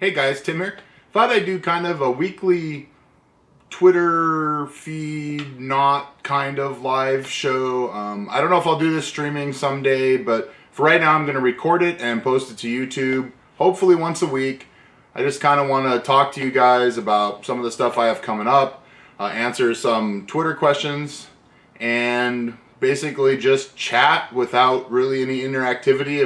Hey guys, Tim here. Thought I'd do kind of a weekly Twitter feed, not kind of live show. I don't know if I'll do this streaming someday, but for right now I'm going to record it and post it to YouTube, hopefully once a week. I just kind of want to talk to you guys about some of the stuff I have coming up, answer some Twitter questions, and basically just chat without really any interactivity.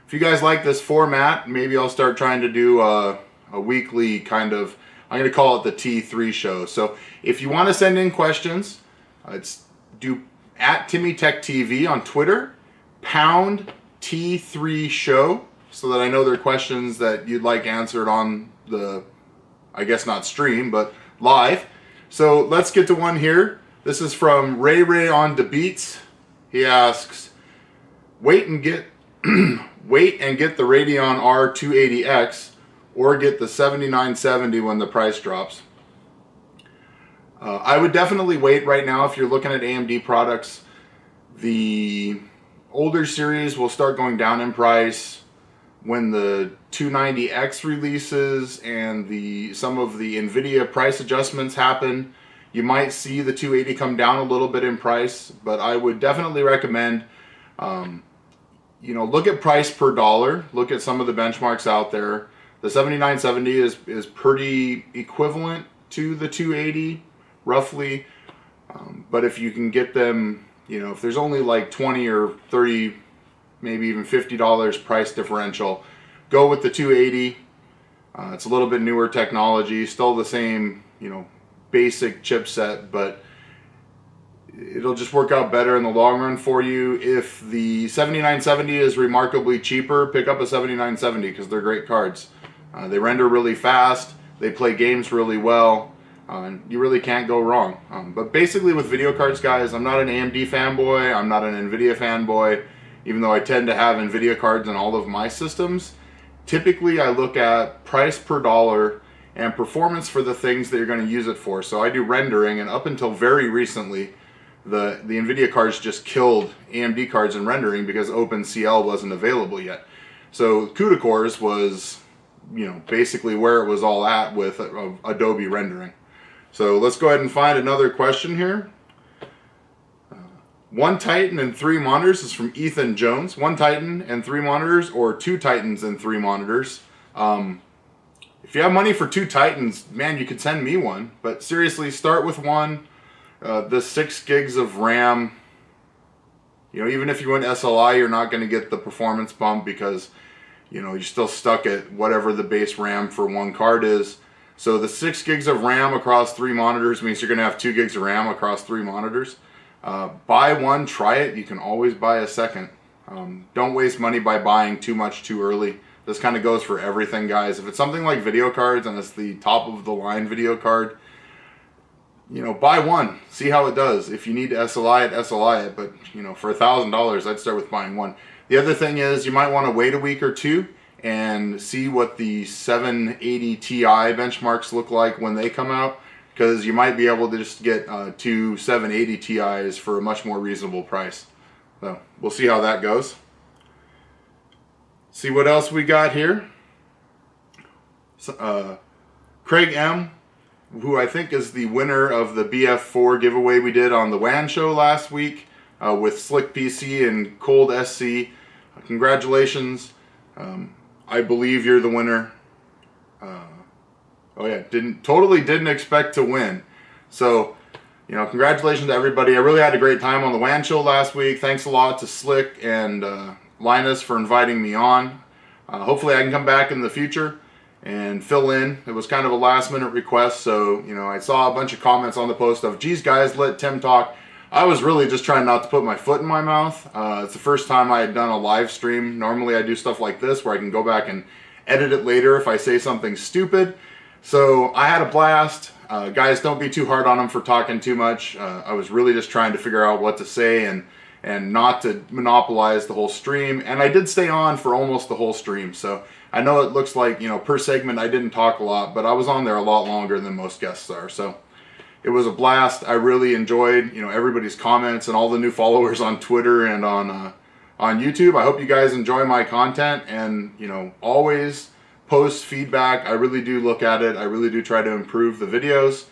If you guys like this format, maybe I'll start trying to do a weekly kind of, I'm going to call it the T3 show. So if you want to send in questions, it's do at TimmyTechTV on Twitter, pound T3 show, so that I know they're questions that you'd like answered on the, I guess not stream, but live. So let's get to one here. This is from Ray on Debeats. He asks, wait and get the Radeon R280X or get the 7970 when the price drops. I would definitely wait right now if you're looking at AMD products. The older series will start going down in price when the 290X releases and some of the NVidia price adjustments happen. You might see the 280 come down a little bit in price, but I would definitely recommend look at price per dollar. Look at some of the benchmarks out there. The 7970 is pretty equivalent to the 280, roughly. But if you can get them, if there's only like 20 or 30, maybe even $50 price differential, go with the 280. It's a little bit newer technology, still the same, basic chipset, but it'll just work out better in the long run for you. If the 7970 is remarkably cheaper, pick up a 7970 because they're great cards. They render really fast, they play games really well, you really can't go wrong. But basically with video cards, guys, I'm not an AMD fanboy, I'm not an NVIDIA fanboy, even though I tend to have NVIDIA cards in all of my systems. Typically I look at price per dollar and performance for the things that you're going to use it for. So I do rendering, and up until very recently, the NVIDIA cards just killed AMD cards in rendering because OpenCL wasn't available yet. So CUDA cores was, basically where it was all at with Adobe rendering. So let's go ahead and find another question here. One Titan and 3 monitors is from Ethan Jones. 1 Titan and 3 monitors or 2 Titans and 3 monitors. If you have money for 2 Titans, man, you could send me one. But seriously, start with one. The 6 gigs of RAM, even if you went SLI, you're not going to get the performance bump because, you're still stuck at whatever the base RAM for one card is. So the 6 gigs of RAM across 3 monitors means you're going to have 2 gigs of RAM across 3 monitors. Buy one, try it. You can always buy a second. Don't waste money by buying too much too early. This kind of goes for everything, guys. If it's something like video cards and it's the top of the line video card, buy one, see how it does. If you need to SLI it, but for $1,000, I'd start with buying one. The other thing is you might want to wait a week or two and see what the 780 Ti benchmarks look like when they come out, because you might be able to just get 2 780 Ti's for a much more reasonable price. So we'll see how that goes. See what else we got here. Craig M., who I think is the winner of the BF4 giveaway we did on the WAN show last week with Slick PC and Cold SC. Congratulations. I believe you're the winner. Oh yeah, totally didn't expect to win. So, congratulations to everybody. I really had a great time on the WAN show last week. Thanks a lot to Slick and Linus for inviting me on. Hopefully I can come back in the future and fill in. It was kind of a last minute request, so I saw a bunch of comments on the post of, geez guys, let Tim talk. I was really just trying not to put my foot in my mouth. It's the first time I had done a live stream. Normally I do stuff like this where I can go back and edit it later if I say something stupid. So I had a blast. Guys, don't be too hard on him for talking too much. I was really just trying to figure out what to say and not to monopolize the whole stream. And I did stay on for almost the whole stream. So I know it looks like, per segment I didn't talk a lot, but I was on there a lot longer than most guests are. So it was a blast. I really enjoyed, everybody's comments and all the new followers on Twitter and on YouTube. I hope you guys enjoy my content, and always post feedback. I really do look at it. I really do try to improve the videos.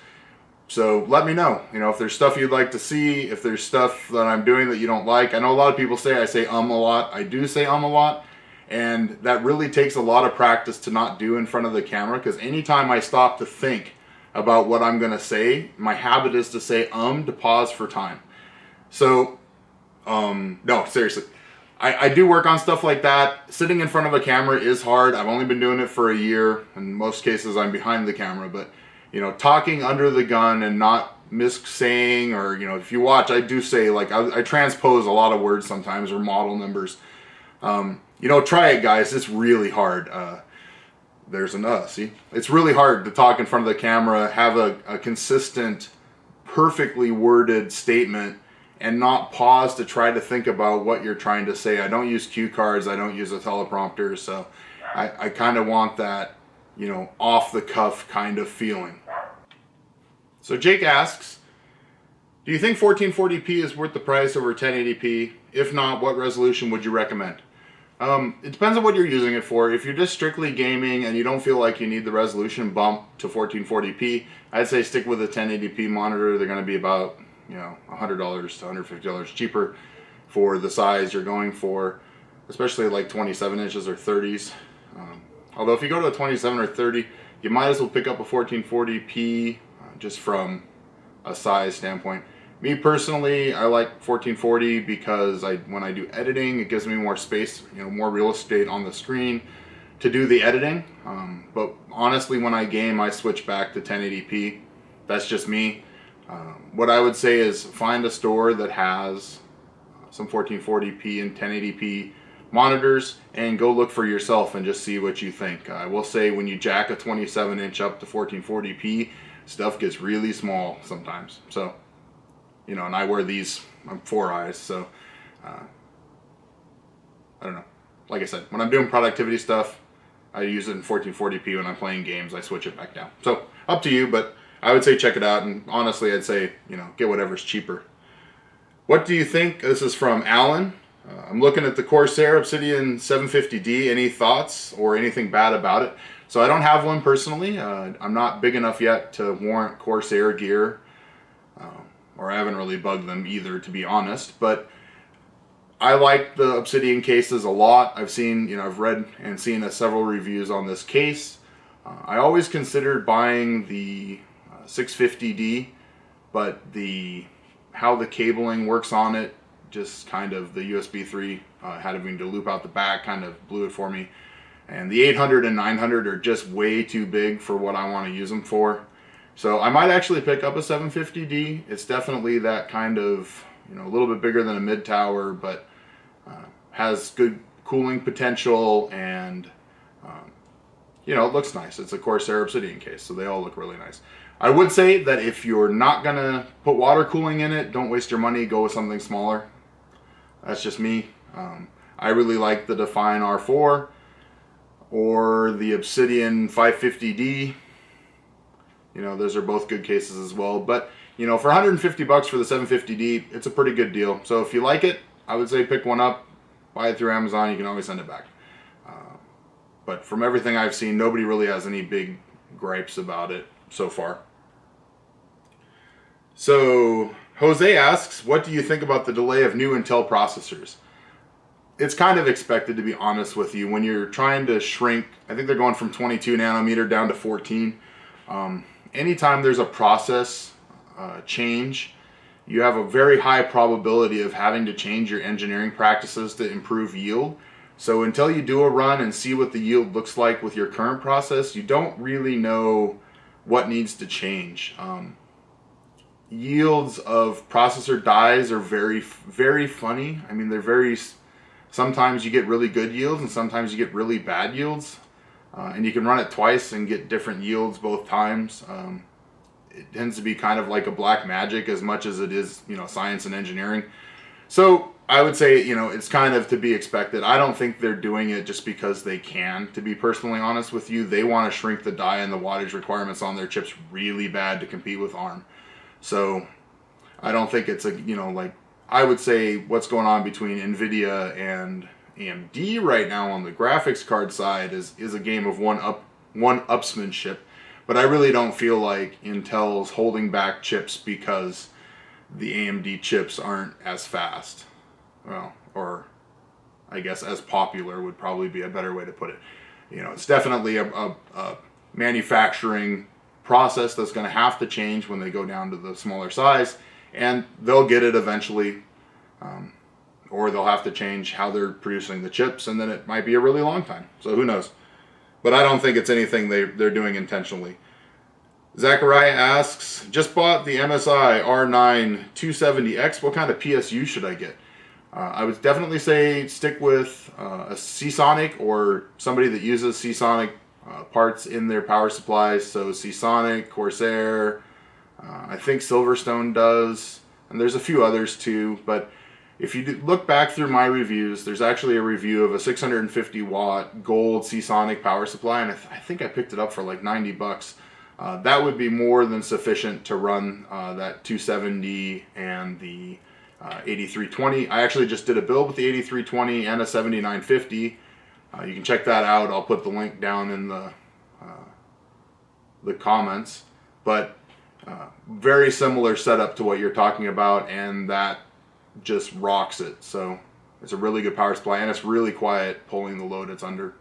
So let me know, if there's stuff you'd like to see, if there's stuff that I'm doing that you don't like. I know a lot of people say I say a lot. I do say a lot. And that really takes a lot of practice to not do in front of the camera, because anytime I stop to think about what I'm going to say, my habit is to say to pause for time. So, no, seriously. I do work on stuff like that. Sitting in front of a camera is hard. I've only been doing it for a year. In most cases, I'm behind the camera. But, talking under the gun and not mis-saying, or, if you watch, I do say, like, I transpose a lot of words sometimes, or model numbers. Try it, guys. It's really hard. There's an see? It's really hard to talk in front of the camera, have a consistent, perfectly worded statement, and not pause to try to think about what you're trying to say. I don't use cue cards. I don't use a teleprompter. So I kind of want that, off the cuff kind of feeling. So Jake asks, do you think 1440p is worth the price over 1080p? If not, what resolution would you recommend? It depends on what you're using it for. If you're just strictly gaming and you don't feel like you need the resolution bump to 1440p, I'd say stick with a 1080p monitor. They're going to be about, $100 to $150 cheaper for the size you're going for, especially like 27 inches or 30s. Although if you go to a 27 or 30, you might as well pick up a 1440p just from a size standpoint. Me personally, I like 1440 because when I do editing, it gives me more space, more real estate on the screen to do the editing. But honestly, when I game, I switch back to 1080p. That's just me. What I would say is find a store that has some 1440p and 1080p monitors and go look for yourself and just see what you think. I will say when you jack a 27 inch up to 1440p, stuff gets really small sometimes. So, and I wear these, I'm 4 eyes, so I don't know. Like I said, when I'm doing productivity stuff, I use it in 1440p. When I'm playing games, I switch it back down. So up to you, but I would say check it out, and honestly, I'd say, get whatever's cheaper. What do you think? This is from Alan. I'm looking at the Corsair Obsidian 750D. Any thoughts or anything bad about it? So I don't have one personally. I'm not big enough yet to warrant Corsair gear. Or I haven't really bugged them either, to be honest. But I like the Obsidian cases a lot. I've seen, I've read and seen several reviews on this case. I always considered buying the 650D, but how the cabling works on it, just kind of the USB 3 having to loop out the back kind of blew it for me. And the 800 and 900 are just way too big for what I want to use them for. So I might actually pick up a 750D. It's definitely that kind of, a little bit bigger than a mid-tower, but has good cooling potential, and it looks nice. It's a Corsair Obsidian case, so they all look really nice. I would say that if you're not gonna put water cooling in it, don't waste your money, go with something smaller. That's just me. I really like the Define R4 or the Obsidian 550D. Those are both good cases as well. But, for 150 bucks for the 750D, it's a pretty good deal. So if you like it, I would say pick one up, buy it through Amazon. You can always send it back. But from everything I've seen, nobody really has any big gripes about it so far. So Jose asks, what do you think about the delay of new Intel processors? It's kind of expected, to be honest with you. When you're trying to shrink, I think they're going from 22 nanometer down to 14. Anytime there's a process change, you have a very high probability of having to change your engineering practices to improve yield. So until you do a run and see what the yield looks like with your current process, you don't really know what needs to change. Yields of processor dies are very, very funny. I mean, sometimes you get really good yields and sometimes you get really bad yields. And you can run it twice and get different yields both times. It tends to be kind of like a black magic as much as it is, science and engineering. So I would say, it's kind of to be expected. I don't think they're doing it just because they can, to be personally honest with you. They want to shrink the die and the wattage requirements on their chips really bad to compete with ARM. So I don't think it's I would say what's going on between NVidia and AMD right now on the graphics card side is a game of one-upsmanship, but I really don't feel like Intel's holding back chips because the AMD chips aren't as fast. Well, or I guess as popular would probably be a better way to put it. You know, it's definitely a manufacturing process that's going to have to change when they go down to the smaller size, and they'll get it eventually, or they'll have to change how they're producing the chips, and then it might be a really long time. So who knows? But I don't think it's anything they're doing intentionally. Zachariah asks, just bought the MSI R9 270X. What kind of PSU should I get? I would definitely say stick with a Seasonic or somebody that uses Seasonic parts in their power supplies. So Seasonic, Corsair, I think Silverstone does, and there's a few others too. But if you look back through my reviews, there's actually a review of a 650 watt gold Seasonic power supply, and I think I picked it up for like 90 bucks. That would be more than sufficient to run that 270 and the 8320. I actually just did a build with the 8320 and a 7950. You can check that out. I'll put the link down in the comments. But very similar setup to what you're talking about, and that just rocks it. So it's a really good power supply, and it's really quiet pulling the load it's under.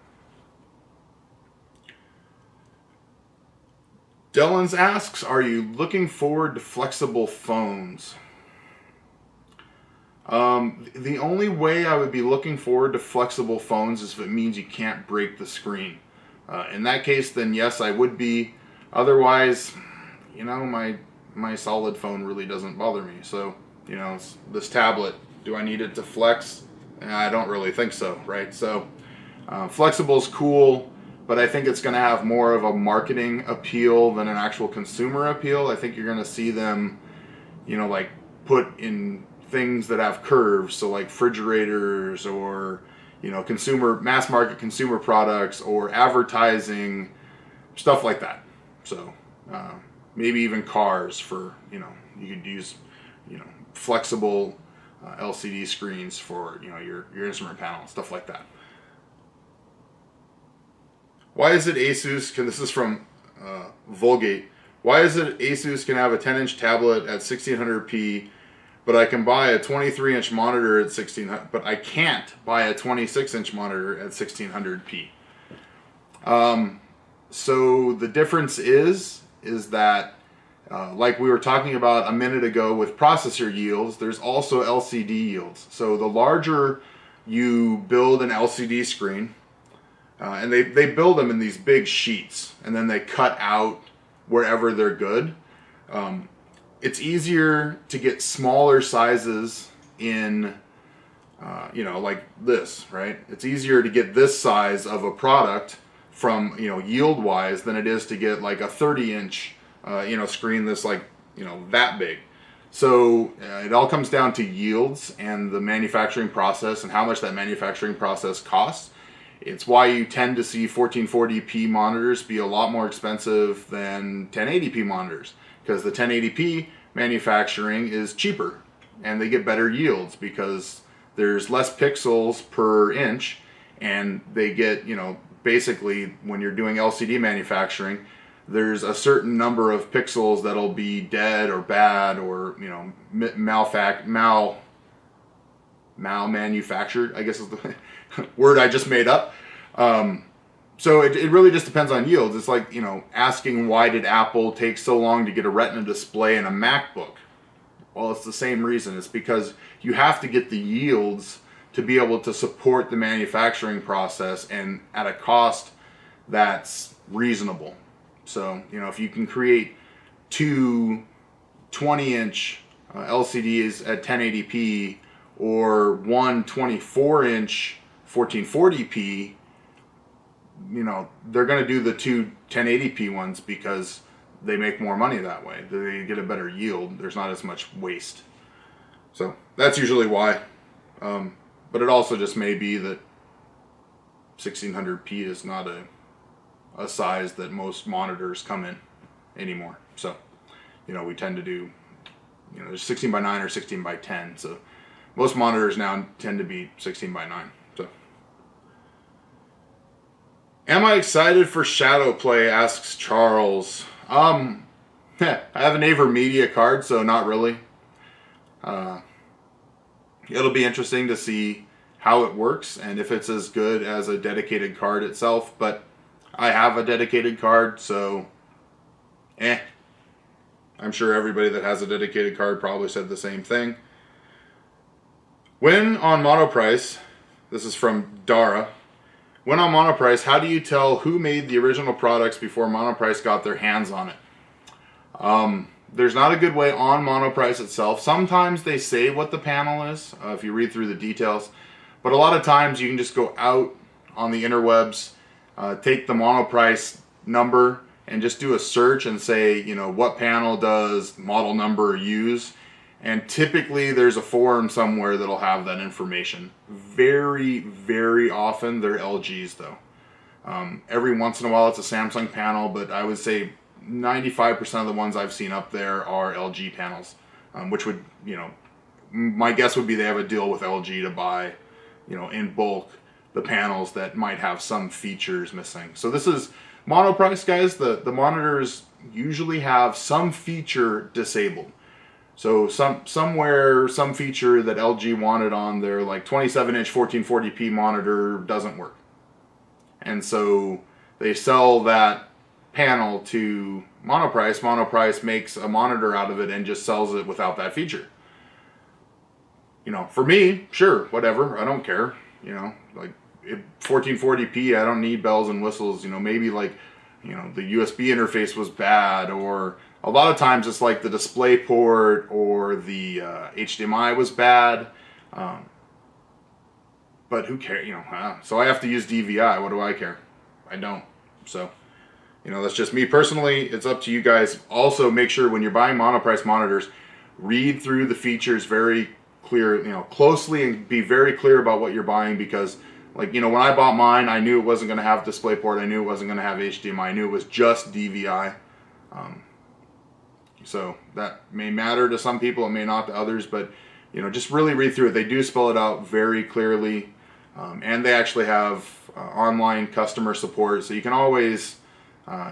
Dellins asks, are you looking forward to flexible phones? The only way I would be looking forward to flexible phones is if it means you can't break the screen. In that case, then yes, I would be. Otherwise, you know, my solid phone really doesn't bother me. So, you know, this tablet, do I need it to flex? I don't really think so, right? So, flexible's cool, but I think it's going to have more of a marketing appeal than an actual consumer appeal. I think you're going to see them, you know, like put in things that have curves, so like refrigerators or, you know, mass market consumer products or advertising, stuff like that. So maybe even cars for, you know, you could use, you know, flexible LCD screens for, you know, your instrument panel, stuff like that. Why is it Asus this is from Vulgate, why is it Asus can have a 10-inch tablet at 1600p, but I can buy a 23-inch monitor at 1600, but I can't buy a 26-inch monitor at 1600p? So the difference is that, like we were talking about a minute ago with processor yields, there's also LCD yields. So the larger you build an LCD screen, and they build them in these big sheets, and then they cut out wherever they're good. It's easier to get smaller sizes in, you know, like this, right? It's easier to get this size of a product from, you know, yield-wise than it is to get like a 30-inch, you know, screen that's like, you know, that big. So it all comes down to yields and the manufacturing process and how much that manufacturing process costs. It's why you tend to see 1440p monitors be a lot more expensive than 1080p monitors, because the 1080p manufacturing is cheaper and they get better yields because there's less pixels per inch, and they get, you know, basically when you're doing LCD manufacturing, there's a certain number of pixels that'll be dead or bad or, you know, manufactured, I guess is the word I just made up. So it really just depends on yields. It's like, you know, asking why did Apple take so long to get a Retina display in a MacBook? Well, it's the same reason. It's because you have to get the yields to be able to support the manufacturing process and at a cost that's reasonable. So, you know, if you can create two 20-inch LCDs at 1080p or one 24-inch 1440p, you know, they're going to do the two 1080p ones because they make more money that way. They get a better yield. There's not as much waste. So that's usually why. But it also just may be that 1600p is not a size that most monitors come in anymore. So, you know, we tend to do, you know, there's 16 by 9 or 16 by 10. So most monitors now tend to be 16 by 9. So Am I excited for Shadow Play? Asks Charles. I have an NVidia card, so not really. It'll be interesting to see how it works and if it's as good as a dedicated card itself, but I have a dedicated card, so I'm sure everybody that has a dedicated card probably said the same thing. When on Monoprice, this is from Dara, when on Monoprice, how do you tell who made the original products before Monoprice got their hands on it? There's not a good way on Monoprice itself. Sometimes they say what the panel is, if you read through the details. But a lot of times you can just go out on the interwebs, take the Monoprice number, and just do a search and say, you know, what panel does model number use? And typically there's a forum somewhere that'll have that information. Very, very often they're LGs though. Every once in a while it's a Samsung panel, but I would say 95% of the ones I've seen up there are LG panels, which would, you know, my guess would be they have a deal with LG to buy, you know, in bulk the panels that might have some features missing. So this is Monoprice, guys. The monitors usually have some feature disabled. So somewhere some feature that LG wanted on their like 27-inch 1440p monitor doesn't work. And so they sell that panel to Monoprice. Monoprice makes a monitor out of it and just sells it without that feature. You know, for me, sure, whatever, I don't care. You know, like 1440p, I don't need bells and whistles. You know, maybe like, you know, the USB interface was bad, or a lot of times it's like the display port or the HDMI was bad. But who cares, you know, so I have to use DVI. What do I care? I don't. So, you know, that's just me personally. It's up to you guys. Also, make sure when you're buying Monoprice monitors, read through the features very clear, you know, closely, and be very clear about what you're buying, because, like, you know, when I bought mine, I knew it wasn't going to have DisplayPort. I knew it wasn't going to have HDMI. I knew it was just DVI. So that may matter to some people, it may not to others, but, you know, just really read through it. They do spell it out very clearly, and they actually have online customer support, so you can always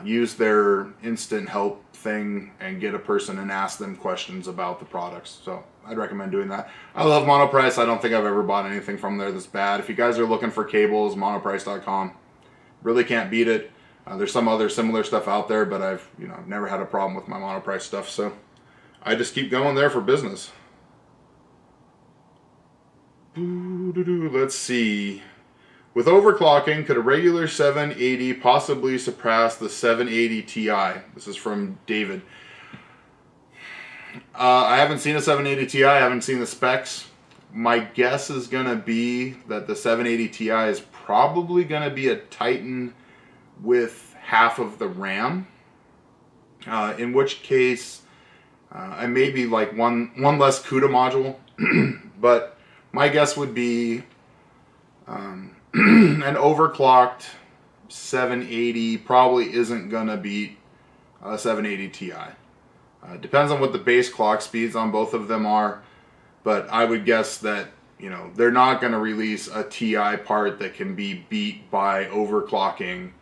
use their instant help thing and get a person and ask them questions about the products. So I'd recommend doing that. I love Monoprice. I don't think I've ever bought anything from there that's bad. If you guys are looking for cables, monoprice.com. Really can't beat it. There's some other similar stuff out there, but I've never had a problem with my Monoprice stuff, so I just keep going there for business. Let's see. With overclocking, could a regular 780 possibly surpass the 780 Ti? This is from David. I haven't seen a 780 Ti. I haven't seen the specs. My guess is going to be that the 780 Ti is probably going to be a Titan with half of the RAM. In which case, I may be like one less CUDA module. But my guess would be an overclocked 780 probably isn't going to beat a 780 Ti. Depends on what the base clock speeds on both of them are, but I would guess that, you know, they're not going to release a Ti part that can be beat by overclocking,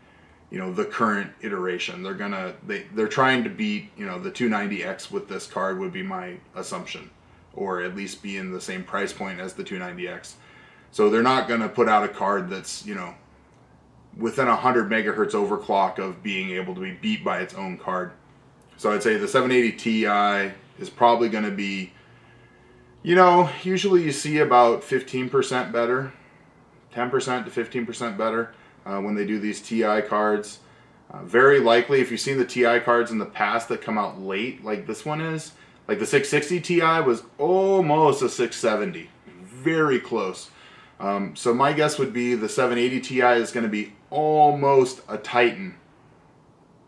you know, the current iteration. They're trying to beat, you know, the 290X with this card would be my assumption, or at least be in the same price point as the 290X. So they're not going to put out a card that's, you know, within 100 megahertz overclock of being able to be beat by its own card. So I'd say the 780 Ti is probably going to be, you know, usually you see about 15% better, 10% to 15% better when they do these Ti cards. Very likely, if you've seen the Ti cards in the past that come out late, like this one is, like the 660 Ti was almost a 670, very close. So my guess would be the 780 Ti is going to be almost a Titan,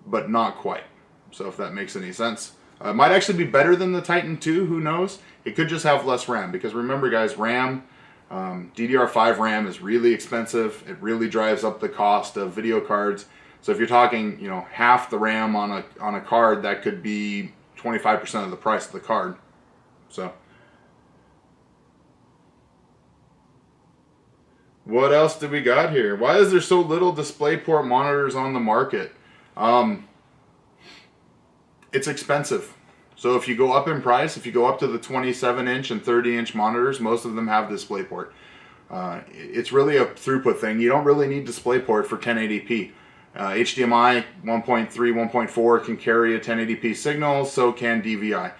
but not quite. So if that makes any sense. It might actually be better than the Titan 2, who knows? It could just have less RAM, because remember guys, RAM, DDR5 RAM is really expensive. It really drives up the cost of video cards. So if you're talking, you know, half the RAM on a card, that could be 25% of the price of the card. So What else do we got here? Why is there so little DisplayPort monitors on the market? It's expensive. So if you go up in price, if you go up to the 27-inch and 30-inch monitors, most of them have DisplayPort. It's really a throughput thing. You don't really need DisplayPort for 1080p. HDMI 1.3, 1.4 can carry a 1080p signal, so can DVI.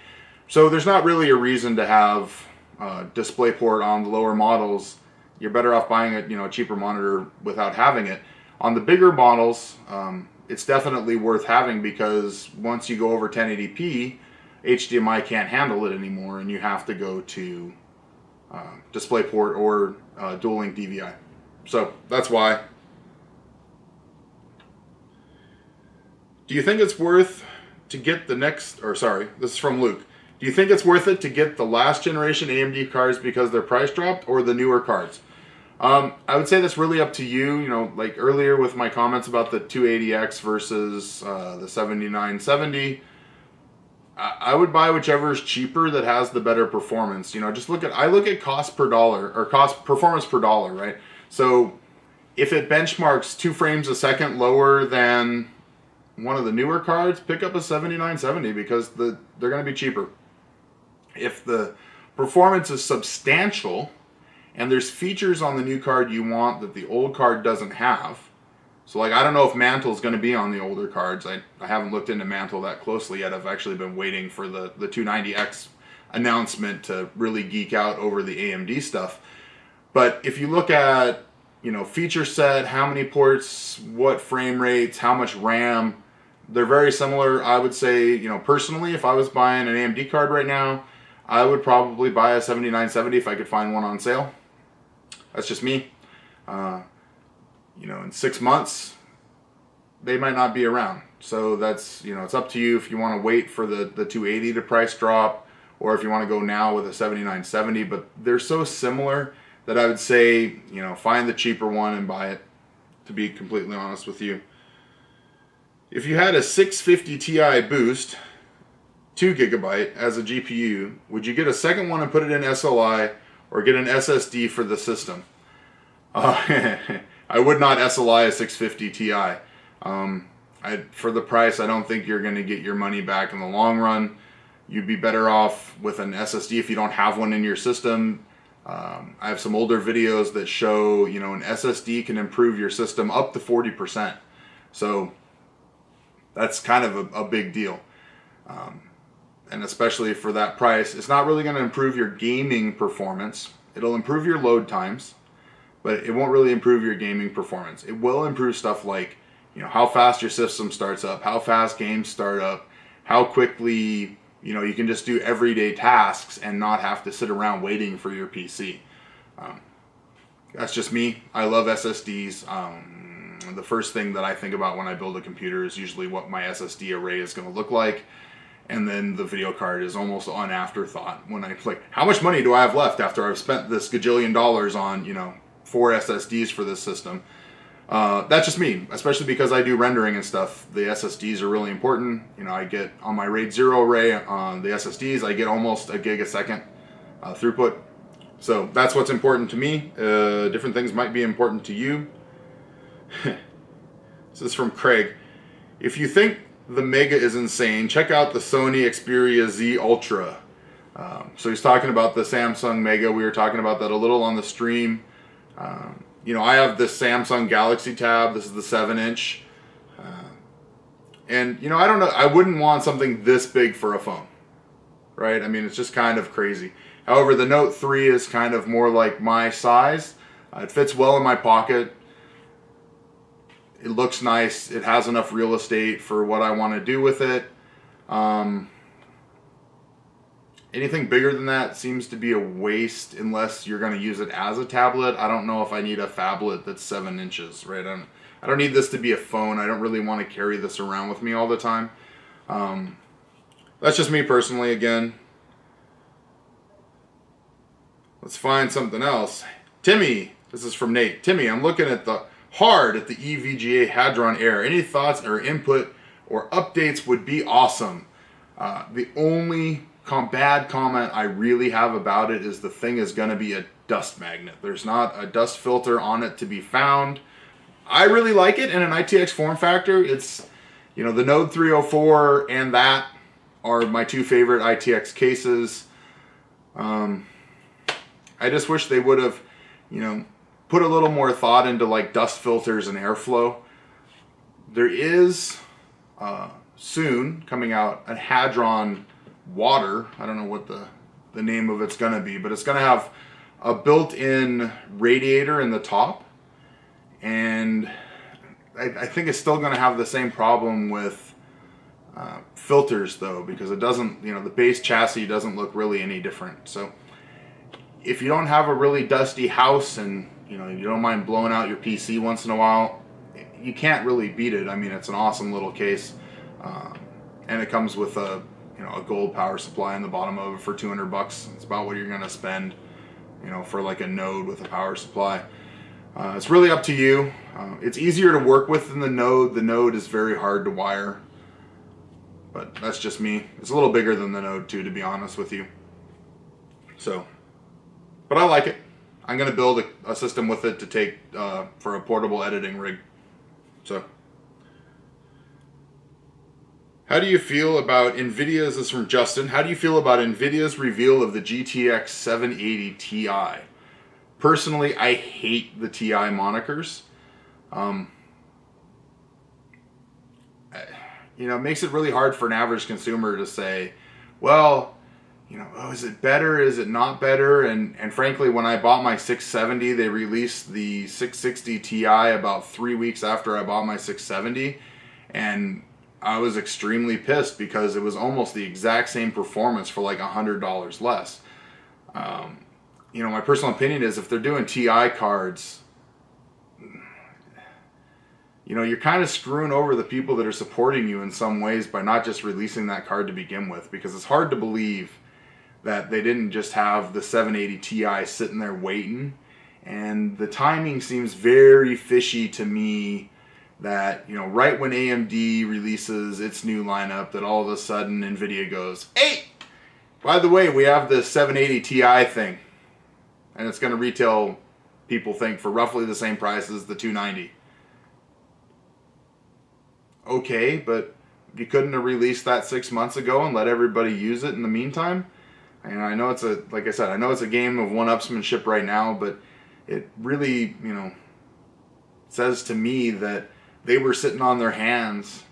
So there's not really a reason to have DisplayPort on the lower models. You're better off buying a cheaper monitor without having it. On the bigger models, it's definitely worth having, because once you go over 1080p, HDMI can't handle it anymore, and you have to go to DisplayPort or dual-link DVI. So that's why. Do you think it's worth to get the next, or sorry, this is from Luke. Do you think it's worth it to get the last generation AMD cards because their price dropped, or the newer cards? I would say that's really up to you. You know, like earlier with my comments about the 280X versus the 7970, I would buy whichever is cheaper that has the better performance. You know, just I look at cost per dollar, or performance per dollar, right? So if it benchmarks 2 frames a second lower than one of the newer cards, pick up a 7970, because they're going to be cheaper. If the performance is substantial and there's features on the new card you want that the old card doesn't have, so like I don't know if Mantle is going to be on the older cards. I haven't looked into Mantle that closely yet. I've actually been waiting for the 290X announcement to really geek out over the AMD stuff. But if you look at, you know, feature set, how many ports, what frame rates, how much RAM, they're very similar. I would say, you know, personally, if I was buying an AMD card right now, I would probably buy a 7970 if I could find one on sale. That's just me. You know, in 6 months, they might not be around. So that's, you know, it's up to you if you want to wait for the 280 to price drop, or if you want to go now with a 7970. But they're so similar that I would say, you know, find the cheaper one and buy it, to be completely honest with you. If you had a 650 Ti boost, 2 GB as a GPU, would you get a second one and put it in SLI, or get an SSD for the system? I would not SLI a 650 Ti. For the price, I don't think you're going to get your money back in the long run. You'd be better off with an SSD if you don't have one in your system. I have some older videos that show, you know, an SSD can improve your system up to 40%. So that's kind of a big deal. And especially for that price, it's not really going to improve your gaming performance. It'll improve your load times, but it won't really improve your gaming performance. It will improve stuff like, you know, how fast your system starts up, how fast games start up, how quickly, you know, you can just do everyday tasks and not have to sit around waiting for your PC. That's just me. I love SSDs. The first thing that I think about when I build a computer is usually what my SSD array is going to look like. And then the video card is almost an afterthought. When I like, how much money do I have left after I've spent this gajillion dollars on, you know, 4 SSDs for this system? That's just me, especially because I do rendering and stuff. The SSDs are really important. You know, I get on my RAID 0 array on the SSDs, I get almost a gig a second throughput. So that's what's important to me. Different things might be important to you. This is from Craig. If you think the Mega is insane, check out the Sony Xperia Z Ultra. So he's talking about the Samsung Mega. We were talking about that a little on the stream. You know, I have this Samsung Galaxy Tab. This is the 7-inch. And, you know, I don't know. I wouldn't want something this big for a phone. Right? I mean, it's just kind of crazy. However, the Note 3 is kind of more like my size. It fits well in my pocket. It looks nice. It has enough real estate for what I want to do with it. Anything bigger than that seems to be a waste unless you're going to use it as a tablet. I don't know if I need a phablet that's 7 inches, right? I don't need this to be a phone. I don't really want to carry this around with me all the time. That's just me personally, again. Let's find something else. Timmy, this is from Nate. Timmy, I'm looking at the EVGA Hadron Air. Any thoughts or input or updates would be awesome. The only bad comment I really have about it is the thing is going to be a dust magnet. There's not a dust filter on it to be found. I really like it in an ITX form factor. It's, you know, the Node 304 and that are my two favorite ITX cases. I just wish they would have, you know, put a little more thought into like dust filters and airflow. There is soon coming out a Hadron water. I don't know what the name of it's going to be, but it's going to have a built-in radiator in the top. And I think it's still going to have the same problem with filters though, because it doesn't, you know, the base chassis doesn't look really any different. So if you don't have a really dusty house and, you know, you don't mind blowing out your PC once in a while, you can't really beat it. I mean, it's an awesome little case. And it comes with a, you know, a gold power supply in the bottom of it for $200. It's about what you're going to spend, you know, for like a Node with a power supply. It's really up to you. It's easier to work with than the Node. The Node is very hard to wire, but that's just me. It's a little bigger than the Node too, to be honest with you. So, but I like it. I'm going to build a system with it to take for a portable editing rig. So, how do you feel about NVIDIA's, this is from Justin, how do you feel about NVIDIA's reveal of the GTX 780 Ti? Personally, I hate the Ti monikers. You know, it makes it really hard for an average consumer to say, well, you know, oh, is it better? Is it not better? And frankly, when I bought my 670, they released the 660 Ti about 3 weeks after I bought my 670. And I was extremely pissed because it was almost the exact same performance for like $100 less. You know, my personal opinion is if they're doing Ti cards, you know, you're kind of screwing over the people that are supporting you in some ways by not just releasing that card to begin with, because it's hard to believe that they didn't just have the 780 Ti sitting there waiting. And the timing seems very fishy to me that, you know, right when AMD releases its new lineup, that all of a sudden NVIDIA goes, hey, by the way, we have this 780 Ti thing. And it's going to retail, people think, for roughly the same price as the 290. Okay, but you couldn't have released that 6 months ago and let everybody use it in the meantime? And I know it's a, like I said, I know it's a game of one-upsmanship right now, but it really, you know, says to me that they were sitting on their hands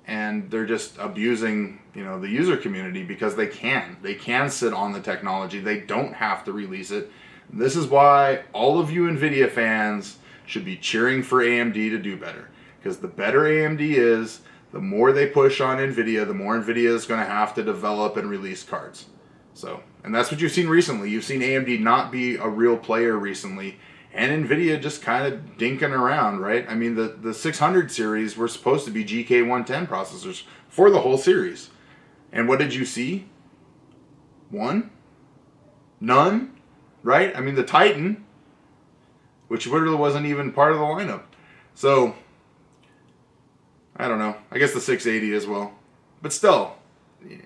and they're just abusing, you know, the user community because they can. They can sit on the technology. They don't have to release it. And this is why all of you NVIDIA fans should be cheering for AMD to do better. Because the better AMD is, the more they push on NVIDIA, the more NVIDIA is going to have to develop and release cards. So, and that's what you've seen recently. You've seen AMD not be a real player recently, and NVIDIA just kind of dinking around, right? I mean, the 600 series were supposed to be GK110 processors for the whole series. And what did you see? One? None? Right? I mean, the Titan, which literally wasn't even part of the lineup. So, I don't know. I guess the 680 as well. But still, yeah.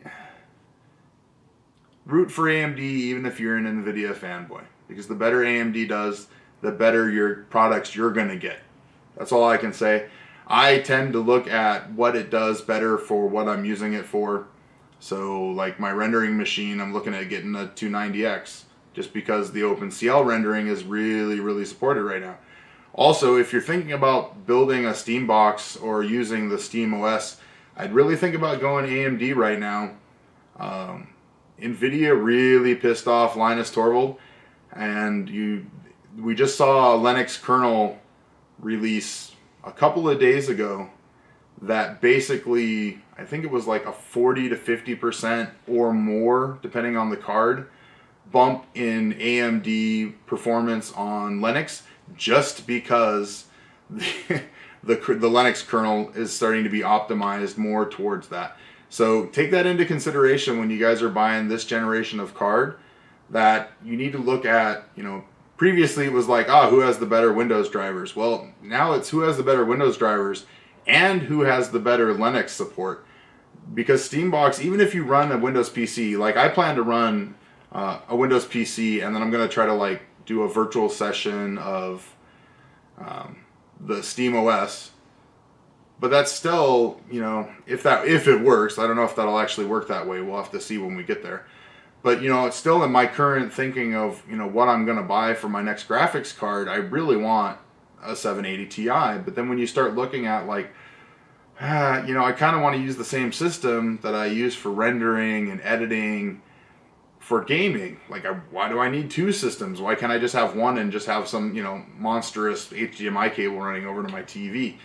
Root for AMD even if you're an NVIDIA fanboy. Because the better AMD does, the better your products you're going to get. That's all I can say. I tend to look at what it does better for what I'm using it for. So like my rendering machine, I'm looking at getting a 290X just because the OpenCL rendering is really, really supported right now. Also, if you're thinking about building a Steam box or using the Steam OS, I'd really think about going AMD right now. NVIDIA really pissed off Linus Torvald, and we just saw a Linux kernel release a couple of days ago that basically, I think it was like a 40 to 50% or more, depending on the card, bump in AMD performance on Linux, just because the Linux kernel is starting to be optimized more towards that. So take that into consideration when you guys are buying this generation of card, that you need to look at, you know, previously it was like, who has the better Windows drivers? Well, now it's who has the better Windows drivers and who has the better Linux support. because Steambox, even if you run a Windows PC, like I plan to run a Windows PC, and then I'm going to try to like do a virtual session of the Steam OS. But that's still, you know, if it works, I don't know if that'll actually work that way. We'll have to see when we get there. But, you know, it's still in my current thinking of, you know, what I'm going to buy for my next graphics card. I really want a 780 Ti. But then when you start looking at, like, you know, I kind of want to use the same system that I use for rendering and editing for gaming. Like, why do I need two systems? Why can't I just have one and just have some, you know, monstrous HDMI cable running over to my TV?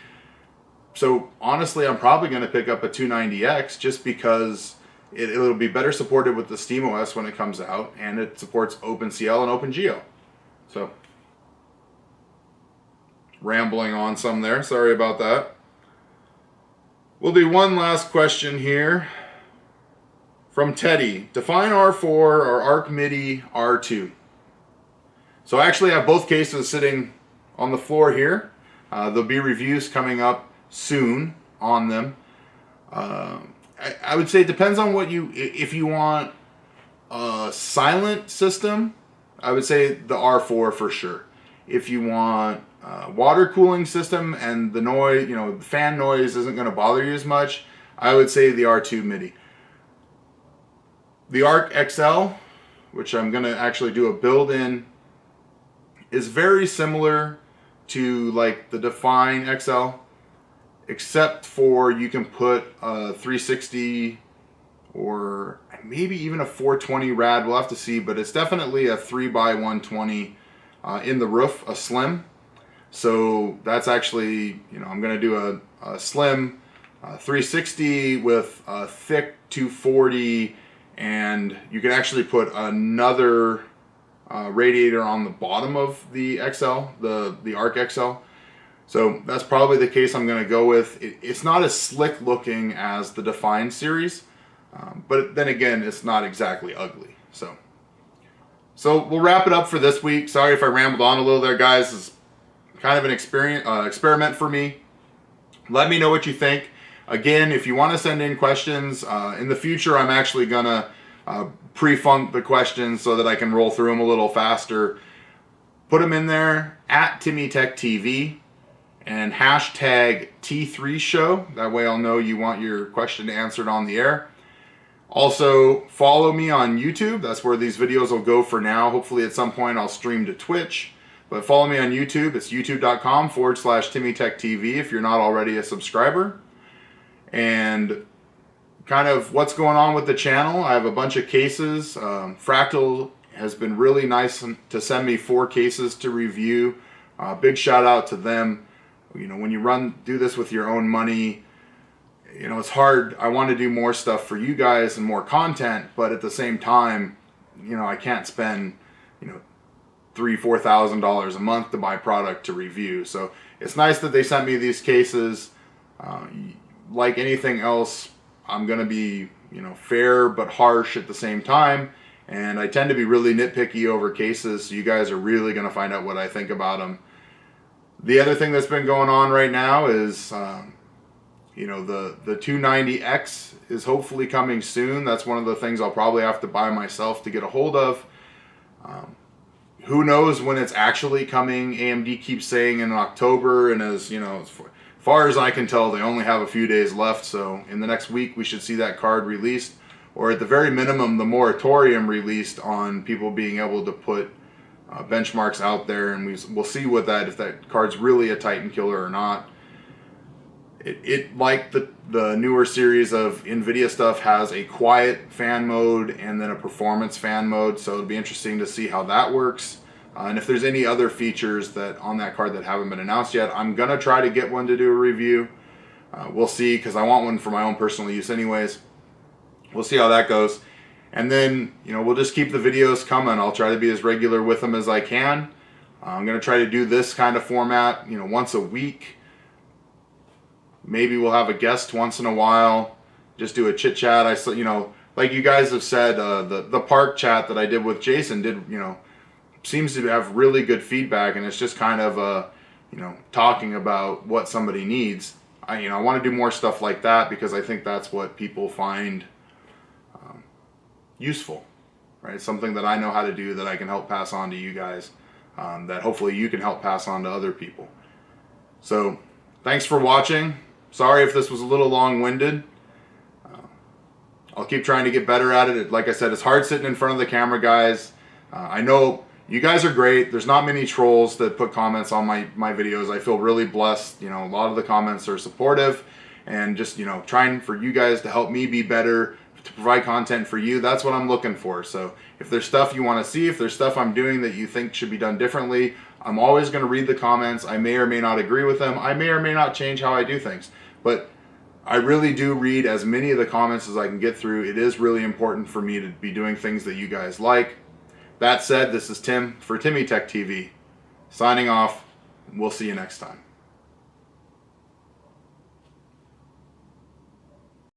So, honestly, I'm probably going to pick up a 290X just because it'll be better supported with the SteamOS when it comes out, and it supports OpenCL and OpenGL. So, rambling on some there. Sorry about that. We'll do one last question here from Teddy. Define R4 or Arc MIDI R2. So I actually have both cases sitting on the floor here. There'll be reviews coming up soon on them. I would say it depends on what if you want a silent system, I would say the R4 for sure. If you want water cooling system and the noise, you know, the fan noise isn't going to bother you as much, I would say the R2 MIDI. The Arc XL, which I'm going to actually do a build in, is very similar to like the Define XL, except for you can put a 360 or maybe even a 420 rad. We'll have to see, but it's definitely a 3x120 in the roof, a slim. So that's actually, you know, I'm going to do a slim 360 with a thick 240, and you can actually put another radiator on the bottom of the XL, the Arc XL. So that's probably the case I'm going to go with. It's not as slick looking as the Define series, but then again, it's not exactly ugly. So we'll wrap it up for this week. Sorry if I rambled on a little there, guys. It's kind of an experiment for me. Let me know what you think. Again, if you want to send in questions, in the future I'm actually going to pre-funk the questions so that I can roll through them a little faster. Put them in there at TimmyTechTV and hashtag T3Show. That way I'll know you want your question answered on the air. Also, follow me on YouTube. That's where these videos will go for now. Hopefully at some point I'll stream to Twitch. But follow me on YouTube. It's youtube.com/TimmyTechTV if you're not already a subscriber. And kind of what's going on with the channel. I have a bunch of cases. Fractal has been really nice to send me 4 cases to review. Big shout out to them. You know, when you do this with your own money, you know, it's hard. I want to do more stuff for you guys and more content, but at the same time, you know, I can't spend, you know, $3,000-$4,000 a month to buy product to review. So it's nice that they sent me these cases. Like anything else, I'm going to be, you know, fair but harsh at the same time. And I tend to be really nitpicky over cases, so you guys are really going to find out what I think about them. The other thing that's been going on right now is, you know, the 290X is hopefully coming soon. That's one of the things I'll probably have to buy myself to get a hold of. Who knows when it's actually coming? AMD keeps saying in October, and as you know, as far as I can tell, they only have a few days left. So in the next week, we should see that card released, or at the very minimum, the moratorium released on people being able to put benchmarks out there, and we'll see what if that card's really a Titan killer or not. It like the newer series of NVIDIA stuff has a quiet fan mode and then a performance fan mode, so it'll be interesting to see how that works. And if there's any other features that on that card that haven't been announced yet, I'm gonna try to get one to do a review. We'll see, because I want one for my own personal use anyways. We'll see how that goes. And then, you know, we'll just keep the videos coming. I'll try to be as regular with them as I can. I'm gonna try to do this kind of format, you know, once a week. Maybe we'll have a guest once in a while. Just do a chit chat. You know, like you guys have said, the park chat that I did with Jason you know, seems to have really good feedback, and it's just kind of you know, talking about what somebody needs. I want to do more stuff like that because I think that's what people find useful, right? Something that I know how to do that I can help pass on to you guys, that hopefully you can help pass on to other people. So thanks for watching. Sorry if this was a little long-winded. I'll keep trying to get better at it. Like I said, it's hard sitting in front of the camera, guys. I know you guys are great. There's not many trolls that put comments on my videos. I feel really blessed. A lot of the comments are supportive and just, trying for you guys to help me be better, to provide content for you. That's what I'm looking for. So if there's stuff you want to see, if there's stuff I'm doing that you think should be done differently, I'm always going to read the comments. I may or may not agree with them. I may or may not change how I do things. But I really do read as many of the comments as I can get through. It is really important for me to be doing things that you guys like. That said, this is Tim for Timmy Tech TV, signing off. We'll see you next time.